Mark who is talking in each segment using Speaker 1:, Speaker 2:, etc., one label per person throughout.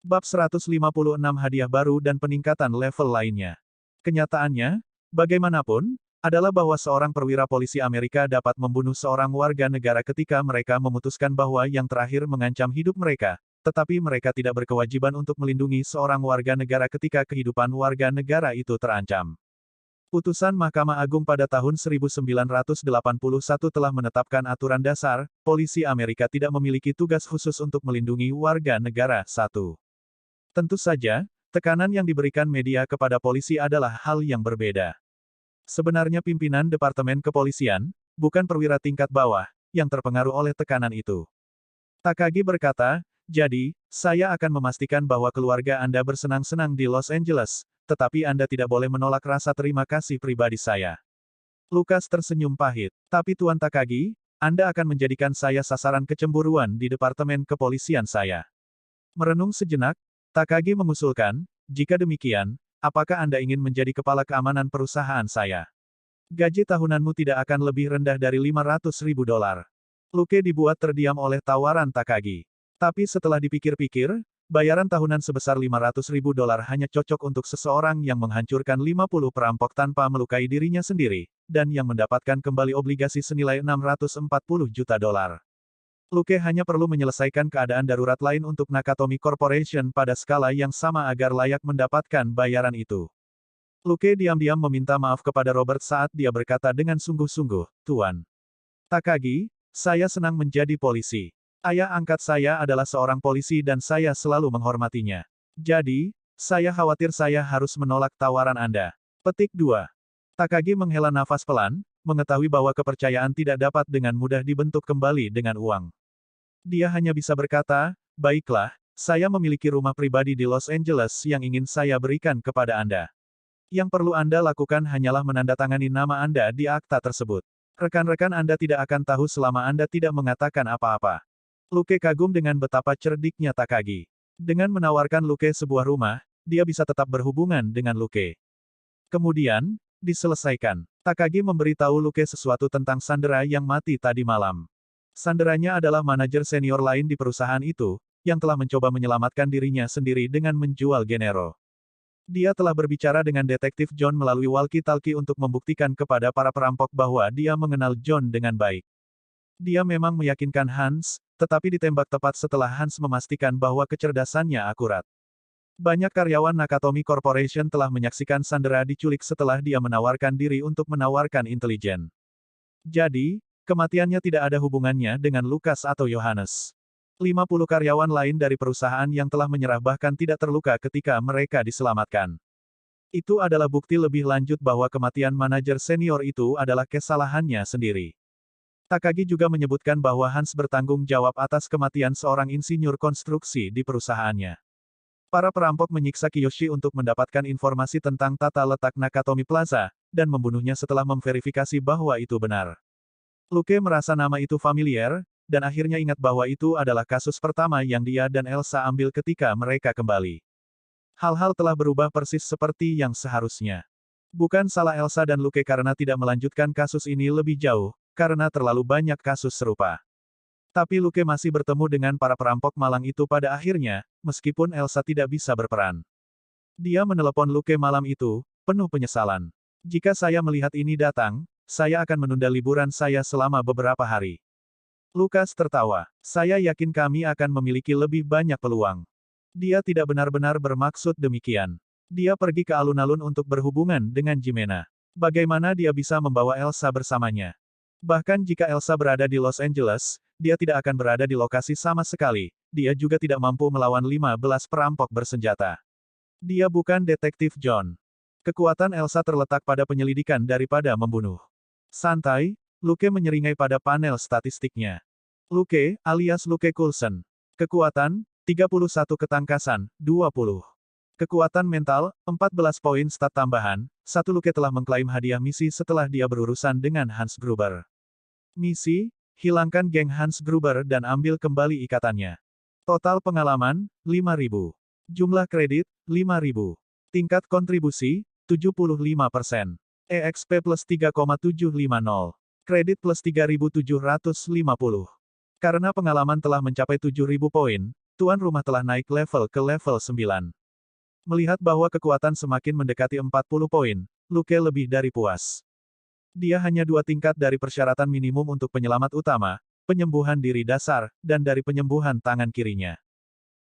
Speaker 1: Bab 156 Hadiah baru dan peningkatan level lainnya. Kenyataannya, bagaimanapun, adalah bahwa seorang perwira polisi Amerika dapat membunuh seorang warga negara ketika mereka memutuskan bahwa yang terakhir mengancam hidup mereka, tetapi mereka tidak berkewajiban untuk melindungi seorang warga negara ketika kehidupan warga negara itu terancam. Putusan Mahkamah Agung pada tahun 1981 telah menetapkan aturan dasar, polisi Amerika tidak memiliki tugas khusus untuk melindungi warga negara. 1. Tentu saja, tekanan yang diberikan media kepada polisi adalah hal yang berbeda. Sebenarnya pimpinan Departemen Kepolisian, bukan perwira tingkat bawah, yang terpengaruh oleh tekanan itu. Takagi berkata, jadi, saya akan memastikan bahwa keluarga Anda bersenang-senang di Los Angeles, tetapi Anda tidak boleh menolak rasa terima kasih pribadi saya. Lukas tersenyum pahit. Tapi Tuan Takagi, Anda akan menjadikan saya sasaran kecemburuan di Departemen Kepolisian saya. Merenung sejenak, Takagi mengusulkan, jika demikian, apakah Anda ingin menjadi kepala keamanan perusahaan saya? Gaji tahunanmu tidak akan lebih rendah dari $500.000. Luke dibuat terdiam oleh tawaran Takagi. Tapi setelah dipikir-pikir, bayaran tahunan sebesar $500.000 hanya cocok untuk seseorang yang menghancurkan 50 perampok tanpa melukai dirinya sendiri, dan yang mendapatkan kembali obligasi senilai $640 juta. Luke hanya perlu menyelesaikan keadaan darurat lain untuk Nakatomi Corporation pada skala yang sama agar layak mendapatkan bayaran itu. Luke diam-diam meminta maaf kepada Robert saat dia berkata dengan sungguh-sungguh, Tuan Takagi, saya senang menjadi polisi. Ayah angkat saya adalah seorang polisi dan saya selalu menghormatinya. Jadi, saya khawatir saya harus menolak tawaran Anda. Petik 2. Takagi menghela nafas pelan, mengetahui bahwa kepercayaan tidak dapat dengan mudah dibentuk kembali dengan uang. Dia hanya bisa berkata, baiklah, saya memiliki rumah pribadi di Los Angeles yang ingin saya berikan kepada Anda. Yang perlu Anda lakukan hanyalah menandatangani nama Anda di akta tersebut. Rekan-rekan Anda tidak akan tahu selama Anda tidak mengatakan apa-apa. Luke kagum dengan betapa cerdiknya Takagi. Dengan menawarkan Luke sebuah rumah, dia bisa tetap berhubungan dengan Luke. Kemudian, diselesaikan. Takagi memberitahu Luke sesuatu tentang Sandera yang mati tadi malam. Sanderanya adalah manajer senior lain di perusahaan itu, yang telah mencoba menyelamatkan dirinya sendiri dengan menjual Genero. Dia telah berbicara dengan detektif John melalui walkie-talkie untuk membuktikan kepada para perampok bahwa dia mengenal John dengan baik. Dia memang meyakinkan Hans, tetapi ditembak tepat setelah Hans memastikan bahwa kecerdasannya akurat. Banyak karyawan Nakatomi Corporation telah menyaksikan Sandera diculik setelah dia menawarkan diri untuk menawarkan intelijen. Jadi, kematiannya tidak ada hubungannya dengan Lukas atau Yohanes. 50 karyawan lain dari perusahaan yang telah menyerah bahkan tidak terluka ketika mereka diselamatkan. Itu adalah bukti lebih lanjut bahwa kematian manajer senior itu adalah kesalahannya sendiri. Takagi juga menyebutkan bahwa Hans bertanggung jawab atas kematian seorang insinyur konstruksi di perusahaannya. Para perampok menyiksa Kiyoshi untuk mendapatkan informasi tentang tata letak Nakatomi Plaza, dan membunuhnya setelah memverifikasi bahwa itu benar. Luke merasa nama itu familiar, dan akhirnya ingat bahwa itu adalah kasus pertama yang dia dan Elsa ambil ketika mereka kembali. Hal-hal telah berubah persis seperti yang seharusnya. Bukan salah Elsa dan Luke karena tidak melanjutkan kasus ini lebih jauh, karena terlalu banyak kasus serupa. Tapi Luke masih bertemu dengan para perampok malang itu pada akhirnya, meskipun Elsa tidak bisa berperan. Dia menelepon Luke malam itu, penuh penyesalan. Jika saya melihat ini datang, saya akan menunda liburan saya selama beberapa hari. Lukas tertawa. Saya yakin kami akan memiliki lebih banyak peluang. Dia tidak benar-benar bermaksud demikian. Dia pergi ke alun-alun untuk berhubungan dengan Jimena. Bagaimana dia bisa membawa Elsa bersamanya? Bahkan jika Elsa berada di Los Angeles, dia tidak akan berada di lokasi sama sekali. Dia juga tidak mampu melawan 15 perampok bersenjata. Dia bukan detektif John. Kekuatan Elsa terletak pada penyelidikan daripada membunuh. Santai, Luke menyeringai pada panel statistiknya. Luke, alias Luke Coulson. Kekuatan, 31 ketangkasan, 20. Kekuatan mental, 14 poin stat tambahan. Luke telah mengklaim hadiah misi setelah dia berurusan dengan Hans Gruber. Misi, hilangkan geng Hans Gruber dan ambil kembali ikatannya. Total pengalaman, 5.000. Jumlah kredit, 5.000. Tingkat kontribusi, 75%. EXP plus 3,750. Kredit plus 3.750. Karena pengalaman telah mencapai 7.000 poin, Tuan rumah telah naik level ke level 9. Melihat bahwa kekuatan semakin mendekati 40 poin, Luke lebih dari puas. Dia hanya 2 tingkat dari persyaratan minimum untuk penyelamat utama, penyembuhan diri dasar, dan dari penyembuhan tangan kirinya.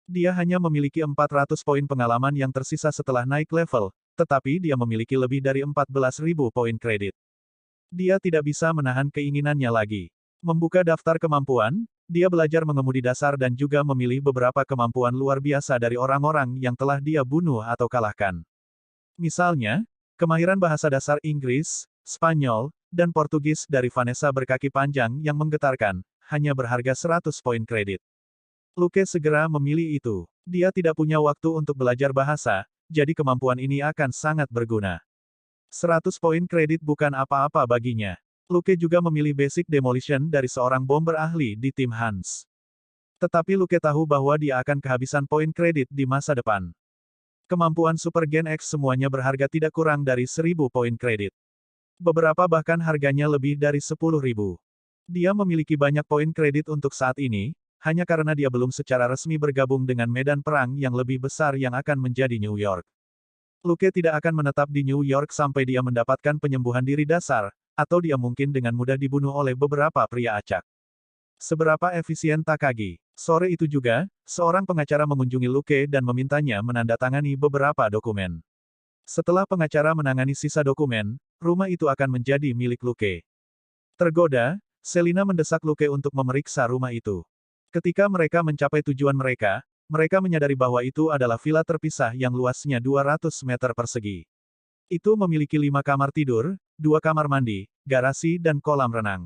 Speaker 1: Dia hanya memiliki 400 poin pengalaman yang tersisa setelah naik level, tetapi dia memiliki lebih dari 14.000 poin kredit. Dia tidak bisa menahan keinginannya lagi. Membuka daftar kemampuan, dia belajar mengemudi dasar dan juga memilih beberapa kemampuan luar biasa dari orang-orang yang telah dia bunuh atau kalahkan. Misalnya, kemahiran bahasa dasar Inggris, Spanyol, dan Portugis dari Vanessa berkaki panjang yang menggetarkan, hanya berharga 100 poin kredit. Luke segera memilih itu. Dia tidak punya waktu untuk belajar bahasa, jadi kemampuan ini akan sangat berguna. 100 poin kredit bukan apa-apa baginya. Luke juga memilih Basic Demolition dari seorang bomber ahli di tim Hans. Tetapi Luke tahu bahwa dia akan kehabisan poin kredit di masa depan. Kemampuan Super Gen X semuanya berharga tidak kurang dari 1000 poin kredit. Beberapa bahkan harganya lebih dari 10.000. Dia memiliki banyak poin kredit untuk saat ini, hanya karena dia belum secara resmi bergabung dengan medan perang yang lebih besar yang akan menjadi New York. Luke tidak akan menetap di New York sampai dia mendapatkan penyembuhan diri dasar, atau dia mungkin dengan mudah dibunuh oleh beberapa pria acak. Seberapa efisien Takagi? Sore itu juga, seorang pengacara mengunjungi Luke dan memintanya menandatangani beberapa dokumen. Setelah pengacara menangani sisa dokumen, rumah itu akan menjadi milik Luke. Tergoda, Selina mendesak Luke untuk memeriksa rumah itu. Ketika mereka mencapai tujuan mereka, mereka menyadari bahwa itu adalah villa terpisah yang luasnya 200 meter persegi. Itu memiliki 5 kamar tidur, 2 kamar mandi, garasi dan kolam renang.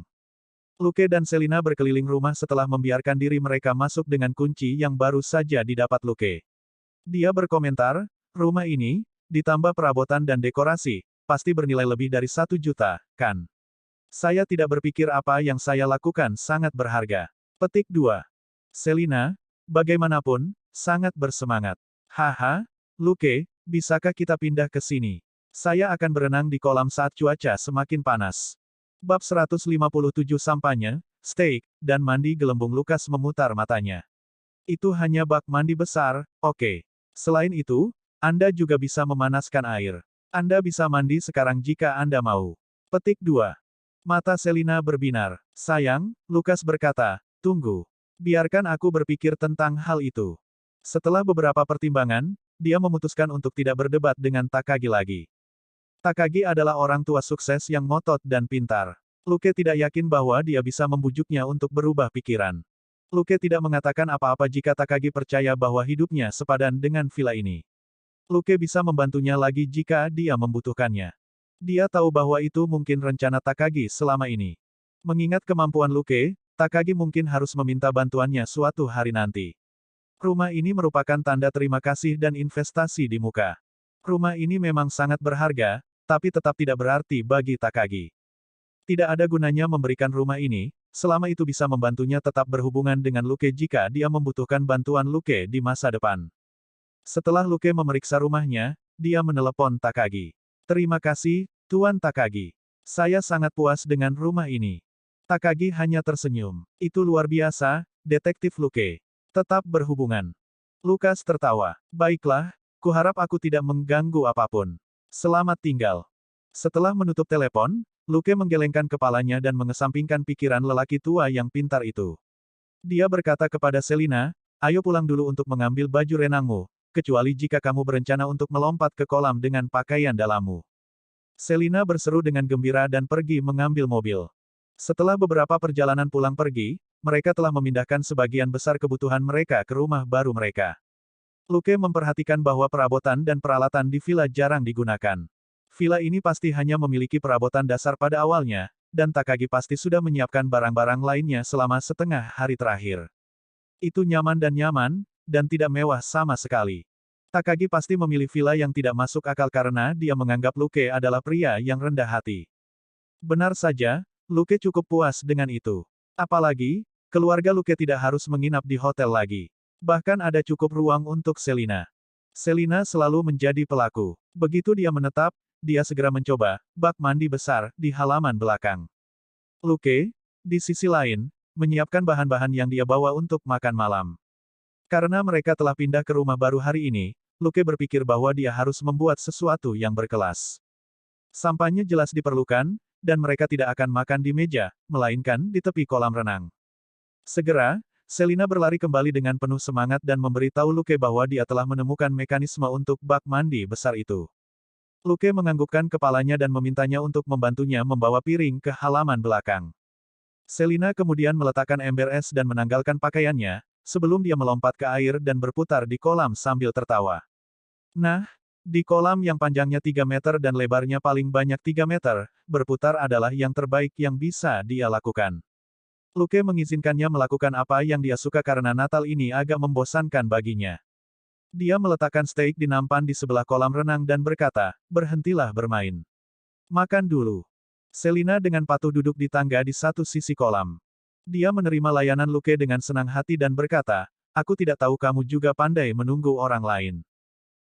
Speaker 1: Luke dan Selina berkeliling rumah setelah membiarkan diri mereka masuk dengan kunci yang baru saja didapat Luke. Dia berkomentar, rumah ini, ditambah perabotan dan dekorasi, pasti bernilai lebih dari 1 juta, kan? Saya tidak berpikir apa yang saya lakukan sangat berharga. Petik 2. Selina, bagaimanapun, sangat bersemangat. Haha, Luke, bisakah kita pindah ke sini? Saya akan berenang di kolam saat cuaca semakin panas. Bab 157 sampahnya, steak, dan mandi gelembung. Lukas memutar matanya. Itu hanya bak mandi besar, oke. Selain itu, Anda juga bisa memanaskan air. Anda bisa mandi sekarang jika Anda mau. Petik 2. Mata Selina berbinar. Sayang, Lukas berkata, tunggu. Biarkan aku berpikir tentang hal itu. Setelah beberapa pertimbangan, dia memutuskan untuk tidak berdebat dengan Takagi lagi. Takagi adalah orang tua sukses yang ngotot dan pintar. Luke tidak yakin bahwa dia bisa membujuknya untuk berubah pikiran. Luke tidak mengatakan apa-apa jika Takagi percaya bahwa hidupnya sepadan dengan villa ini. Luke bisa membantunya lagi jika dia membutuhkannya. Dia tahu bahwa itu mungkin rencana Takagi selama ini. Mengingat kemampuan Luke, Takagi mungkin harus meminta bantuannya suatu hari nanti. Rumah ini merupakan tanda terima kasih dan investasi di muka. Rumah ini memang sangat berharga, tapi tetap tidak berarti bagi Takagi. Tidak ada gunanya memberikan rumah ini, selama itu bisa membantunya tetap berhubungan dengan Luke jika dia membutuhkan bantuan Luke di masa depan. Setelah Luke memeriksa rumahnya, dia menelepon Takagi. Terima kasih, Tuan Takagi. Saya sangat puas dengan rumah ini. Takagi hanya tersenyum. Itu luar biasa, Detektif Luke. Tetap berhubungan. Lukas tertawa. Baiklah, kuharap aku tidak mengganggu apapun. Selamat tinggal. Setelah menutup telepon, Luke menggelengkan kepalanya dan mengesampingkan pikiran lelaki tua yang pintar itu. Dia berkata kepada Selina, ayo pulang dulu untuk mengambil baju renangmu, kecuali jika kamu berencana untuk melompat ke kolam dengan pakaian dalammu. Selina berseru dengan gembira dan pergi mengambil mobil. Setelah beberapa perjalanan pulang pergi, mereka telah memindahkan sebagian besar kebutuhan mereka ke rumah baru mereka. Luke memperhatikan bahwa perabotan dan peralatan di villa jarang digunakan. Villa ini pasti hanya memiliki perabotan dasar pada awalnya, dan Takagi pasti sudah menyiapkan barang-barang lainnya selama setengah hari terakhir. Itu nyaman dan tidak mewah sama sekali. Takagi pasti memilih villa yang tidak masuk akal karena dia menganggap Luke adalah pria yang rendah hati. Benar saja, Luke cukup puas dengan itu. Apalagi, keluarga Luke tidak harus menginap di hotel lagi. Bahkan ada cukup ruang untuk Selina. Selina selalu menjadi pelaku. Begitu dia menetap, dia segera mencoba bak mandi besar di halaman belakang. Luke, di sisi lain, menyiapkan bahan-bahan yang dia bawa untuk makan malam. Karena mereka telah pindah ke rumah baru hari ini, Luke berpikir bahwa dia harus membuat sesuatu yang berkelas. Sampahnya jelas diperlukan, dan mereka tidak akan makan di meja, melainkan di tepi kolam renang. Segera, Selina berlari kembali dengan penuh semangat dan memberitahu Luke bahwa dia telah menemukan mekanisme untuk bak mandi besar itu. Luke menganggukkan kepalanya dan memintanya untuk membantunya membawa piring ke halaman belakang. Selina kemudian meletakkan ember es dan menanggalkan pakaiannya, sebelum dia melompat ke air dan berputar di kolam sambil tertawa. Nah, di kolam yang panjangnya 3 meter dan lebarnya paling banyak 3 meter, berputar adalah yang terbaik yang bisa dia lakukan. Luke mengizinkannya melakukan apa yang dia suka karena Natal ini agak membosankan baginya. Dia meletakkan steak di nampan di sebelah kolam renang dan berkata, "Berhentilah bermain. Makan dulu." Selina dengan patuh duduk di tangga di satu sisi kolam. Dia menerima layanan Luke dengan senang hati dan berkata, "Aku tidak tahu kamu juga pandai menunggu orang lain."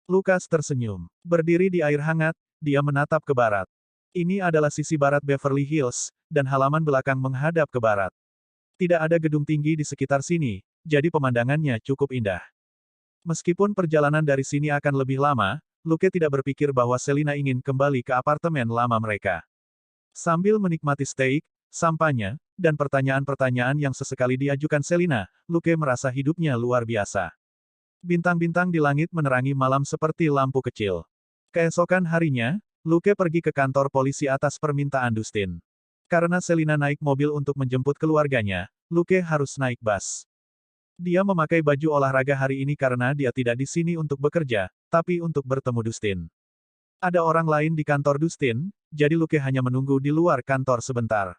Speaker 1: Lukas tersenyum. Berdiri di air hangat, dia menatap ke barat. Ini adalah sisi barat Beverly Hills, dan halaman belakang menghadap ke barat. Tidak ada gedung tinggi di sekitar sini, jadi pemandangannya cukup indah. Meskipun perjalanan dari sini akan lebih lama, Luke tidak berpikir bahwa Selina ingin kembali ke apartemen lama mereka. Sambil menikmati steak, sampahnya, dan pertanyaan-pertanyaan yang sesekali diajukan Selina, Luke merasa hidupnya luar biasa. Bintang-bintang di langit menerangi malam seperti lampu kecil. Keesokan harinya, Luke pergi ke kantor polisi atas permintaan Dustin. Karena Selina naik mobil untuk menjemput keluarganya, Luke harus naik bus. Dia memakai baju olahraga hari ini karena dia tidak di sini untuk bekerja, tapi untuk bertemu Dustin. Ada orang lain di kantor Dustin, jadi Luke hanya menunggu di luar kantor sebentar.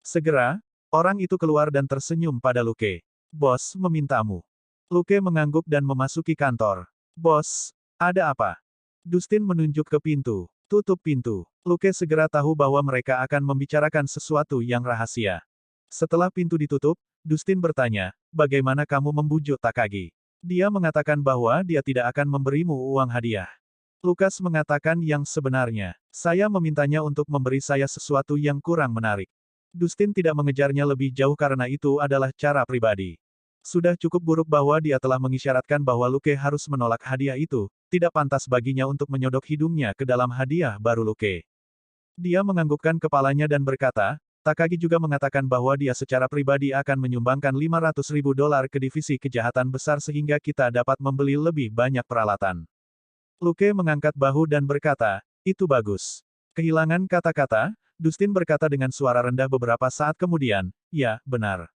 Speaker 1: Segera, orang itu keluar dan tersenyum pada Luke. "Bos memintamu." Luke mengangguk dan memasuki kantor. "Bos, ada apa?" Dustin menunjuk ke pintu. "Tutup pintu." Luke segera tahu bahwa mereka akan membicarakan sesuatu yang rahasia. Setelah pintu ditutup, Dustin bertanya, "Bagaimana kamu membujuk Takagi?" Dia mengatakan bahwa dia tidak akan memberimu uang hadiah. Lukas mengatakan yang sebenarnya. "Saya memintanya untuk memberi saya sesuatu yang kurang menarik." Dustin tidak mengejarnya lebih jauh karena itu adalah cara pribadi. Sudah cukup buruk bahwa dia telah mengisyaratkan bahwa Luke harus menolak hadiah itu, tidak pantas baginya untuk menyodok hidungnya ke dalam hadiah baru Luke. Dia menganggukkan kepalanya dan berkata, "Takagi juga mengatakan bahwa dia secara pribadi akan menyumbangkan $500.000 ke divisi kejahatan besar sehingga kita dapat membeli lebih banyak peralatan." Luke mengangkat bahu dan berkata, "Itu bagus." Kehilangan kata-kata, Dustin berkata dengan suara rendah beberapa saat kemudian, "Ya, benar.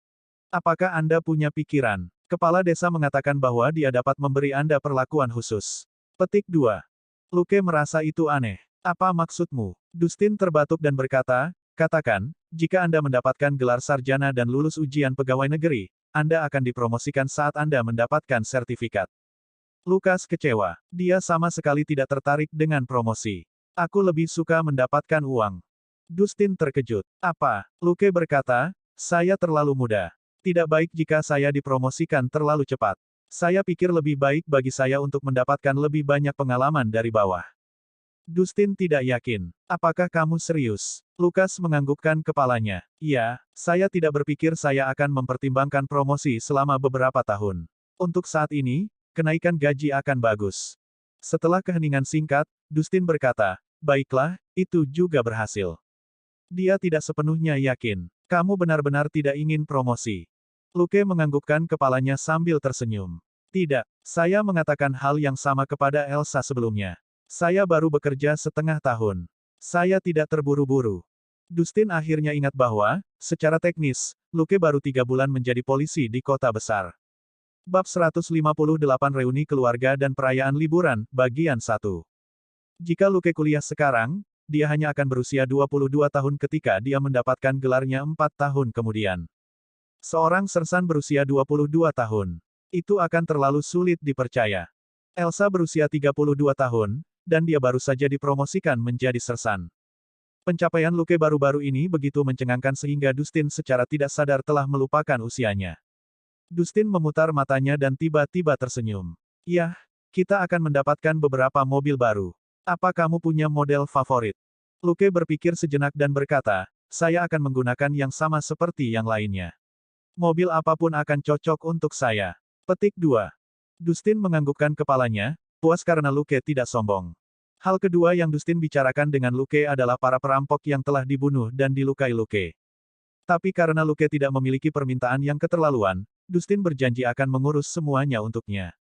Speaker 1: Apakah Anda punya pikiran?" Kepala desa mengatakan bahwa dia dapat memberi Anda perlakuan khusus. Petik 2. Luke merasa itu aneh. "Apa maksudmu?" Dustin terbatuk dan berkata, "Katakan, jika Anda mendapatkan gelar sarjana dan lulus ujian pegawai negeri, Anda akan dipromosikan saat Anda mendapatkan sertifikat." Lukas kecewa. Dia sama sekali tidak tertarik dengan promosi. "Aku lebih suka mendapatkan uang." Dustin terkejut. "Apa?" Luke berkata, "Saya terlalu muda. Tidak baik jika saya dipromosikan terlalu cepat. Saya pikir lebih baik bagi saya untuk mendapatkan lebih banyak pengalaman dari bawah." Dustin tidak yakin. "Apakah kamu serius?" Lukas menganggukkan kepalanya. "Iya, saya tidak berpikir saya akan mempertimbangkan promosi selama beberapa tahun. Untuk saat ini, kenaikan gaji akan bagus." Setelah keheningan singkat, Dustin berkata, "Baiklah, itu juga berhasil." Dia tidak sepenuhnya yakin. "Kamu benar-benar tidak ingin promosi?" Luke menganggukkan kepalanya sambil tersenyum. "Tidak, saya mengatakan hal yang sama kepada Elsa sebelumnya. Saya baru bekerja setengah tahun. Saya tidak terburu-buru." Dustin akhirnya ingat bahwa, secara teknis, Luke baru 3 bulan menjadi polisi di kota besar. Bab 158 Reuni Keluarga dan Perayaan Liburan, Bagian 1. Jika Luke kuliah sekarang, dia hanya akan berusia 22 tahun ketika dia mendapatkan gelarnya 4 tahun kemudian. Seorang sersan berusia 22 tahun. Itu akan terlalu sulit dipercaya. Elsa berusia 32 tahun, dan dia baru saja dipromosikan menjadi sersan. Pencapaian Luke baru-baru ini begitu mencengangkan sehingga Dustin secara tidak sadar telah melupakan usianya. Dustin memutar matanya dan tiba-tiba tersenyum. "Yah, kita akan mendapatkan beberapa mobil baru. Apa kamu punya model favorit?" Luke berpikir sejenak dan berkata, "Saya akan menggunakan yang sama seperti yang lainnya. Mobil apapun akan cocok untuk saya." Petik 2. Dustin menganggukkan kepalanya, puas karena Luke tidak sombong. Hal kedua yang Dustin bicarakan dengan Luke adalah para perampok yang telah dibunuh dan dilukai Luke. Tapi karena Luke tidak memiliki permintaan yang keterlaluan, Dustin berjanji akan mengurus semuanya untuknya.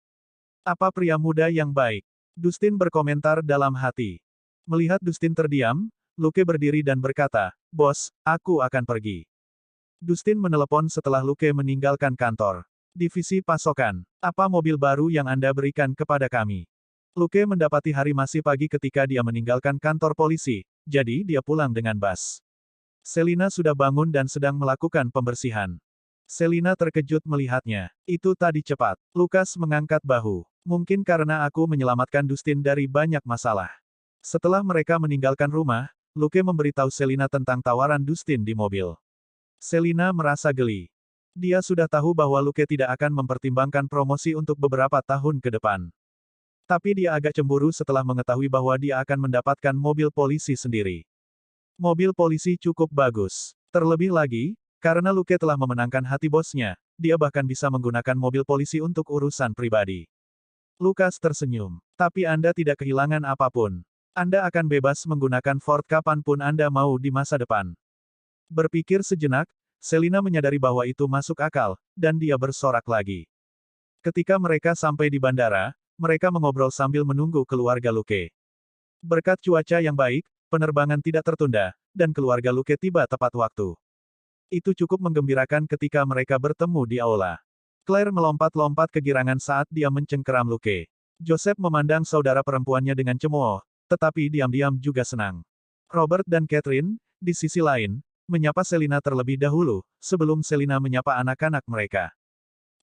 Speaker 1: Apa pria muda yang baik? Dustin berkomentar dalam hati. Melihat Dustin terdiam, Luke berdiri dan berkata, "Bos, aku akan pergi." Dustin menelepon setelah Luke meninggalkan kantor. Divisi pasokan. Apa mobil baru yang Anda berikan kepada kami? Luke mendapati hari masih pagi ketika dia meninggalkan kantor polisi, jadi dia pulang dengan bus. Selina sudah bangun dan sedang melakukan pembersihan. Selina terkejut melihatnya. Itu tadi cepat. Lukas mengangkat bahu. Mungkin karena aku menyelamatkan Dustin dari banyak masalah. Setelah mereka meninggalkan rumah, Luke memberitahu Selina tentang tawaran Dustin di mobil. Selina merasa geli. Dia sudah tahu bahwa Luke tidak akan mempertimbangkan promosi untuk beberapa tahun ke depan. Tapi dia agak cemburu setelah mengetahui bahwa dia akan mendapatkan mobil polisi sendiri. Mobil polisi cukup bagus. Terlebih lagi, karena Luke telah memenangkan hati bosnya, dia bahkan bisa menggunakan mobil polisi untuk urusan pribadi. Lukas tersenyum. Tapi Anda tidak kehilangan apapun. Anda akan bebas menggunakan Ford kapanpun Anda mau di masa depan. Berpikir sejenak, Selina menyadari bahwa itu masuk akal, dan dia bersorak lagi. Ketika mereka sampai di bandara, mereka mengobrol sambil menunggu keluarga Luke. Berkat cuaca yang baik, penerbangan tidak tertunda, dan keluarga Luke tiba tepat waktu. Itu cukup menggembirakan ketika mereka bertemu di aula. Claire melompat-lompat kegirangan saat dia mencengkeram Luke. Joseph memandang saudara perempuannya dengan cemooh, tetapi diam-diam juga senang. Robert dan Catherine, di sisi lain, menyapa Selina terlebih dahulu, sebelum Selina menyapa anak-anak mereka.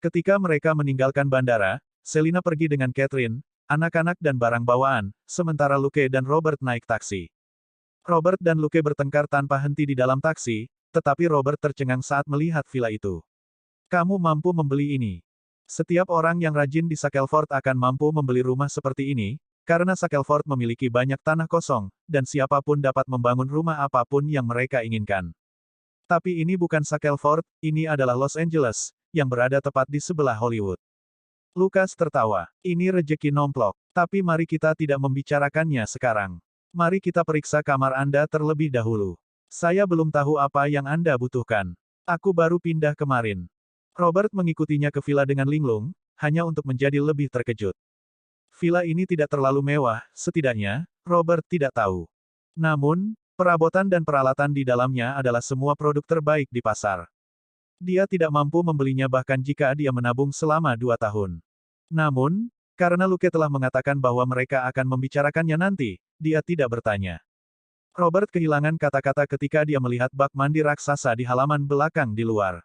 Speaker 1: Ketika mereka meninggalkan bandara, Selina pergi dengan Catherine, anak-anak dan barang bawaan, sementara Luke dan Robert naik taksi. Robert dan Luke bertengkar tanpa henti di dalam taksi, tetapi Robert tercengang saat melihat villa itu. Kamu mampu membeli ini. Setiap orang yang rajin di Shackelford akan mampu membeli rumah seperti ini, karena Shackelford memiliki banyak tanah kosong, dan siapapun dapat membangun rumah apapun yang mereka inginkan. Tapi ini bukan Shackelford, ini adalah Los Angeles, yang berada tepat di sebelah Hollywood. Lukas tertawa. Ini rejeki nomplok. Tapi mari kita tidak membicarakannya sekarang. Mari kita periksa kamar Anda terlebih dahulu. Saya belum tahu apa yang Anda butuhkan. Aku baru pindah kemarin. Robert mengikutinya ke villa dengan linglung, hanya untuk menjadi lebih terkejut. Villa ini tidak terlalu mewah, setidaknya, Robert tidak tahu. Namun, perabotan dan peralatan di dalamnya adalah semua produk terbaik di pasar. Dia tidak mampu membelinya bahkan jika dia menabung selama 2 tahun. Namun, karena Luke telah mengatakan bahwa mereka akan membicarakannya nanti, dia tidak bertanya. Robert kehilangan kata-kata ketika dia melihat bak mandi raksasa di halaman belakang di luar.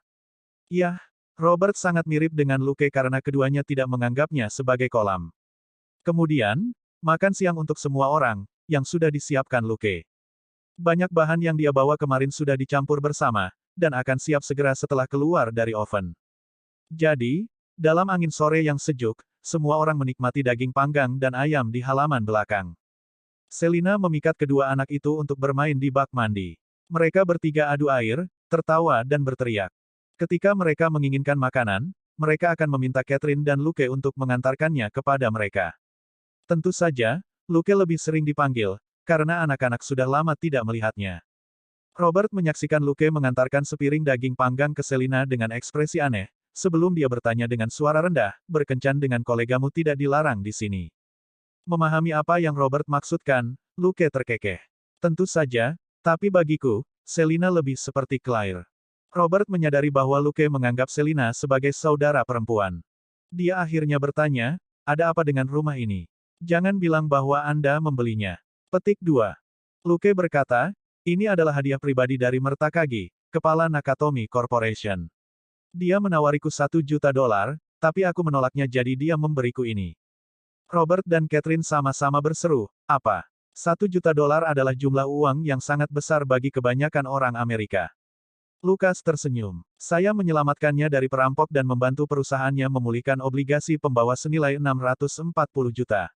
Speaker 1: Yah, Robert sangat mirip dengan Luke karena keduanya tidak menganggapnya sebagai kolam. Kemudian, makan siang untuk semua orang, yang sudah disiapkan Luke. Banyak bahan yang dia bawa kemarin sudah dicampur bersama, dan akan siap segera setelah keluar dari oven. Jadi, dalam angin sore yang sejuk, semua orang menikmati daging panggang dan ayam di halaman belakang. Selina memikat kedua anak itu untuk bermain di bak mandi. Mereka bertiga adu air, tertawa dan berteriak. Ketika mereka menginginkan makanan, mereka akan meminta Catherine dan Luke untuk mengantarkannya kepada mereka. Tentu saja, Luke lebih sering dipanggil, karena anak-anak sudah lama tidak melihatnya. Robert menyaksikan Luke mengantarkan sepiring daging panggang ke Selina dengan ekspresi aneh, sebelum dia bertanya dengan suara rendah, berkencan dengan kolegamu tidak dilarang di sini. Memahami apa yang Robert maksudkan, Luke terkekeh. Tentu saja, tapi bagiku, Selina lebih seperti Claire. Robert menyadari bahwa Luke menganggap Selina sebagai saudara perempuan. Dia akhirnya bertanya, ada apa dengan rumah ini? Jangan bilang bahwa Anda membelinya. Petik 2. Luke berkata, ini adalah hadiah pribadi dari Mertakagi, kepala Nakatomi Corporation. Dia menawariku $1 juta, tapi aku menolaknya jadi dia memberiku ini. Robert dan Catherine sama-sama berseru, apa? $1 juta adalah jumlah uang yang sangat besar bagi kebanyakan orang Amerika. Lukas tersenyum. Saya menyelamatkannya dari perampok dan membantu perusahaannya memulihkan obligasi pembawa senilai $640 juta.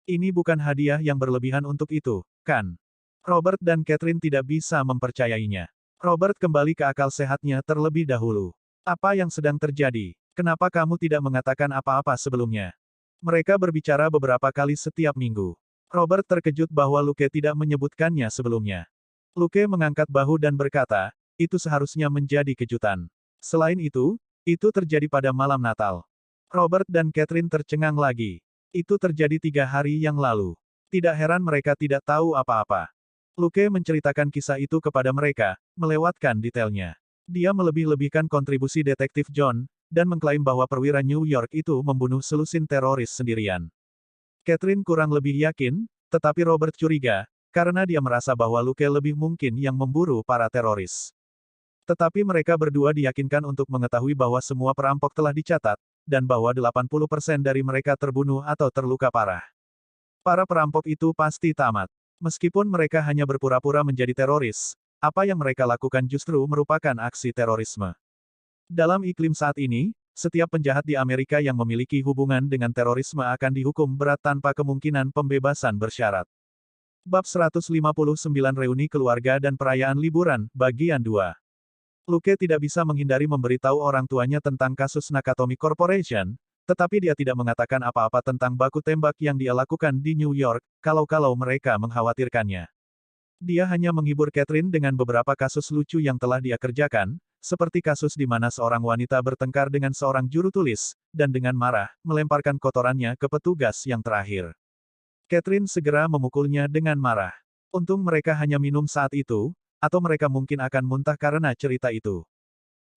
Speaker 1: Ini bukan hadiah yang berlebihan untuk itu, kan? Robert dan Catherine tidak bisa mempercayainya. Robert kembali ke akal sehatnya terlebih dahulu. Apa yang sedang terjadi? Kenapa kamu tidak mengatakan apa-apa sebelumnya? Mereka berbicara beberapa kali setiap minggu. Robert terkejut bahwa Luke tidak menyebutkannya sebelumnya. Luke mengangkat bahu dan berkata, itu seharusnya menjadi kejutan. Selain itu terjadi pada malam Natal. Robert dan Catherine tercengang lagi. Itu terjadi 3 hari yang lalu. Tidak heran mereka tidak tahu apa-apa. Luke menceritakan kisah itu kepada mereka, melewatkan detailnya. Dia melebih-lebihkan kontribusi detektif John, dan mengklaim bahwa perwira New York itu membunuh selusin teroris sendirian. Catherine kurang lebih yakin, tetapi Robert curiga, karena dia merasa bahwa Luke lebih mungkin yang memburu para teroris. Tetapi mereka berdua diyakinkan untuk mengetahui bahwa semua perampok telah dicatat, dan bahwa 80% dari mereka terbunuh atau terluka parah. Para perampok itu pasti tamat. Meskipun mereka hanya berpura-pura menjadi teroris, apa yang mereka lakukan justru merupakan aksi terorisme. Dalam iklim saat ini, setiap penjahat di Amerika yang memiliki hubungan dengan terorisme akan dihukum berat tanpa kemungkinan pembebasan bersyarat. Bab 159 Reuni Keluarga dan Perayaan Liburan, Bagian 2. Luke tidak bisa menghindari memberitahu orang tuanya tentang kasus Nakatomi Corporation, tetapi dia tidak mengatakan apa-apa tentang baku tembak yang dia lakukan di New York, kalau-kalau mereka mengkhawatirkannya. Dia hanya menghibur Catherine dengan beberapa kasus lucu yang telah dia kerjakan, seperti kasus di mana seorang wanita bertengkar dengan seorang juru tulis, dan dengan marah, melemparkan kotorannya ke petugas yang terakhir. Catherine segera memukulnya dengan marah. Untung mereka hanya minum saat itu, atau mereka mungkin akan muntah karena cerita itu.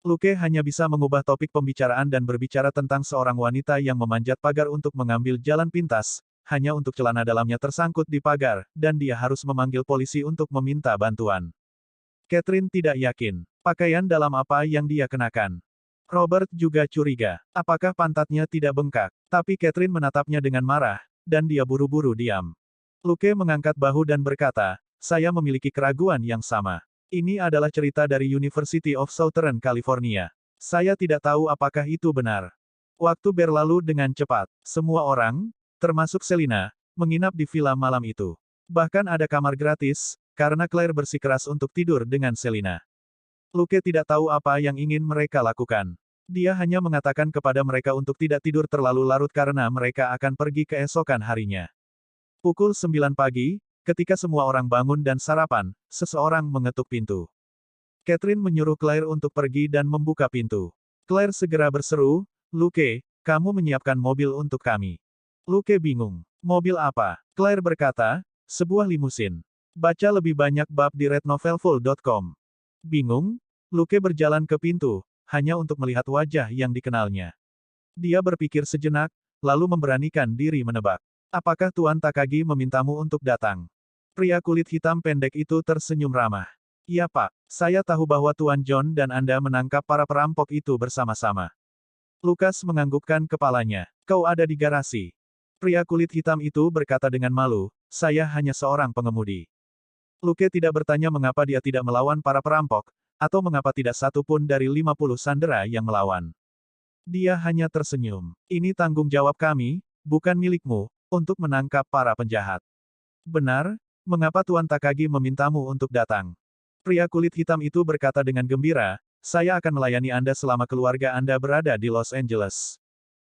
Speaker 1: Luke hanya bisa mengubah topik pembicaraan dan berbicara tentang seorang wanita yang memanjat pagar untuk mengambil jalan pintas, hanya untuk celana dalamnya tersangkut di pagar, dan dia harus memanggil polisi untuk meminta bantuan. Catherine tidak yakin, pakaian dalam apa yang dia kenakan. Robert juga curiga, apakah pantatnya tidak bengkak, tapi Catherine menatapnya dengan marah, dan dia buru-buru diam. Luke mengangkat bahu dan berkata, saya memiliki keraguan yang sama. Ini adalah cerita dari University of Southern California. Saya tidak tahu apakah itu benar. Waktu berlalu dengan cepat. Semua orang, termasuk Selina, menginap di villa malam itu. Bahkan ada kamar gratis, karena Claire bersikeras untuk tidur dengan Selina. Luke tidak tahu apa yang ingin mereka lakukan. Dia hanya mengatakan kepada mereka untuk tidak tidur terlalu larut karena mereka akan pergi keesokan harinya. Pukul 9 pagi, ketika semua orang bangun dan sarapan, seseorang mengetuk pintu. Catherine menyuruh Claire untuk pergi dan membuka pintu. Claire segera berseru, Luke, kamu menyiapkan mobil untuk kami. Luke bingung. Mobil apa? Claire berkata, sebuah limusin. Baca lebih banyak bab di rednovelfull.com. Bingung, Luke berjalan ke pintu, hanya untuk melihat wajah yang dikenalnya. Dia berpikir sejenak, lalu memberanikan diri menebak. Apakah Tuan Takagi memintamu untuk datang? Pria kulit hitam pendek itu tersenyum ramah. Ya Pak, saya tahu bahwa Tuan John dan Anda menangkap para perampok itu bersama-sama. Lukas menganggukkan kepalanya. Kau ada di garasi. Pria kulit hitam itu berkata dengan malu, saya hanya seorang pengemudi. Luke tidak bertanya mengapa dia tidak melawan para perampok, atau mengapa tidak satu pun dari 50 sandera yang melawan. Dia hanya tersenyum. Ini tanggung jawab kami, bukan milikmu, untuk menangkap para penjahat. Benar, mengapa Tuan Takagi memintamu untuk datang? Pria kulit hitam itu berkata dengan gembira, saya akan melayani Anda selama keluarga Anda berada di Los Angeles.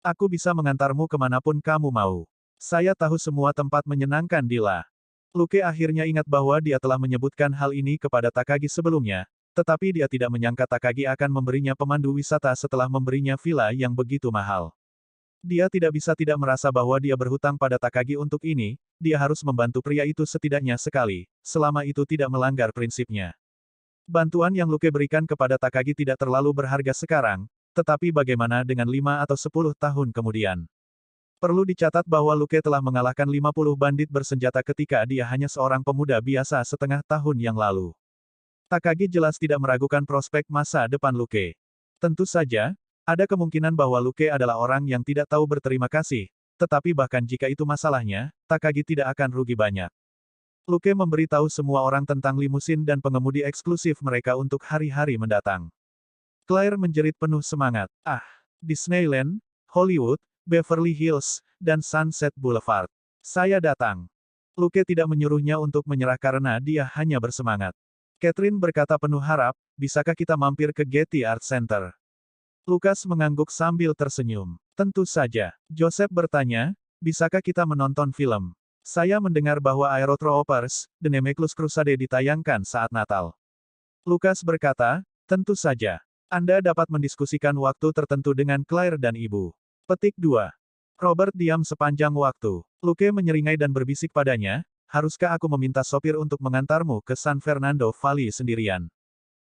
Speaker 1: Aku bisa mengantarmu kemanapun kamu mau. Saya tahu semua tempat menyenangkan di La. Luke akhirnya ingat bahwa dia telah menyebutkan hal ini kepada Takagi sebelumnya, tetapi dia tidak menyangka Takagi akan memberinya pemandu wisata setelah memberinya villa yang begitu mahal. Dia tidak bisa tidak merasa bahwa dia berhutang pada Takagi untuk ini, dia harus membantu pria itu setidaknya sekali, selama itu tidak melanggar prinsipnya. Bantuan yang Luke berikan kepada Takagi tidak terlalu berharga sekarang, tetapi bagaimana dengan 5 atau 10 tahun kemudian? Perlu dicatat bahwa Luke telah mengalahkan 50 bandit bersenjata ketika dia hanya seorang pemuda biasa setengah tahun yang lalu. Takagi jelas tidak meragukan prospek masa depan Luke. Tentu saja, ada kemungkinan bahwa Luke adalah orang yang tidak tahu berterima kasih, tetapi bahkan jika itu masalahnya, Takagi tidak akan rugi banyak. Luke memberitahu semua orang tentang limusin dan pengemudi eksklusif mereka untuk hari-hari mendatang. Claire menjerit penuh semangat. Ah, Disneyland, Hollywood, Beverly Hills, dan Sunset Boulevard. Saya datang. Luke tidak menyuruhnya untuk menyerah karena dia hanya bersemangat. Catherine berkata penuh harap, bisakah kita mampir ke Getty Art Center? Lukas mengangguk sambil tersenyum. Tentu saja. Joseph bertanya, bisakah kita menonton film? Saya mendengar bahwa Aerotroopers, The Nemesis Crusade ditayangkan saat Natal. Lukas berkata, tentu saja. Anda dapat mendiskusikan waktu tertentu dengan Claire dan Ibu. Petik 2. Robert diam sepanjang waktu. Luke menyeringai dan berbisik padanya, haruskah aku meminta sopir untuk mengantarmu ke San Fernando Valley sendirian?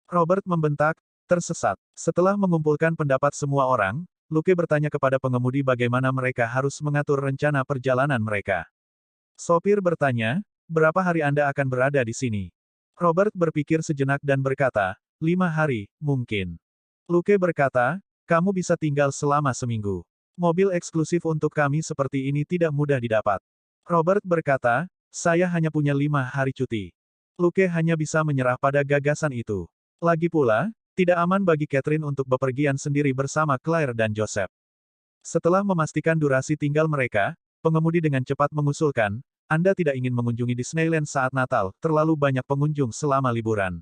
Speaker 1: Robert membentak, tersesat. Setelah mengumpulkan pendapat semua orang, Luke bertanya kepada pengemudi bagaimana mereka harus mengatur rencana perjalanan mereka. Sopir bertanya, berapa hari Anda akan berada di sini? Robert berpikir sejenak dan berkata, 5 hari, mungkin. Luke berkata, kamu bisa tinggal selama seminggu. Mobil eksklusif untuk kami seperti ini tidak mudah didapat. Robert berkata, saya hanya punya 5 hari cuti. Luke hanya bisa menyerah pada gagasan itu. Lagi pula, tidak aman bagi Catherine untuk bepergian sendiri bersama Claire dan Joseph. Setelah memastikan durasi tinggal mereka, pengemudi dengan cepat mengusulkan, Anda tidak ingin mengunjungi Disneyland saat Natal, terlalu banyak pengunjung selama liburan.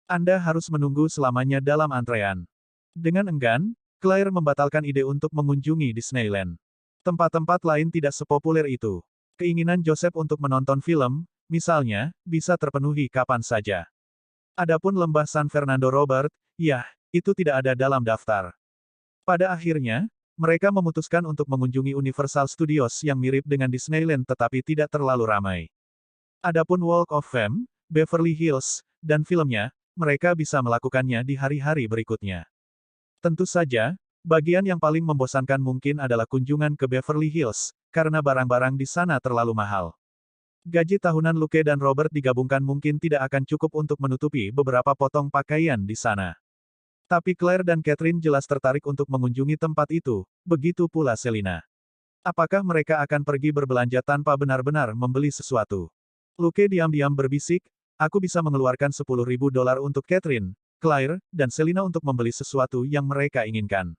Speaker 1: Anda harus menunggu selamanya dalam antrean. Dengan enggan, Claire membatalkan ide untuk mengunjungi Disneyland. Tempat-tempat lain tidak sepopuler itu. Keinginan Joseph untuk menonton film, misalnya, bisa terpenuhi kapan saja. Adapun lembah San Fernando Robert, ya, itu tidak ada dalam daftar. Pada akhirnya, mereka memutuskan untuk mengunjungi Universal Studios yang mirip dengan Disneyland tetapi tidak terlalu ramai. Adapun Walk of Fame, Beverly Hills, dan filmnya, mereka bisa melakukannya di hari-hari berikutnya. Tentu saja, bagian yang paling membosankan mungkin adalah kunjungan ke Beverly Hills, karena barang-barang di sana terlalu mahal. Gaji tahunan Luke dan Robert digabungkan mungkin tidak akan cukup untuk menutupi beberapa potong pakaian di sana. Tapi Claire dan Catherine jelas tertarik untuk mengunjungi tempat itu, begitu pula Selina. Apakah mereka akan pergi berbelanja tanpa benar-benar membeli sesuatu? Luke diam-diam berbisik, aku bisa mengeluarkan $10.000 untuk Catherine, Claire, dan Selina untuk membeli sesuatu yang mereka inginkan.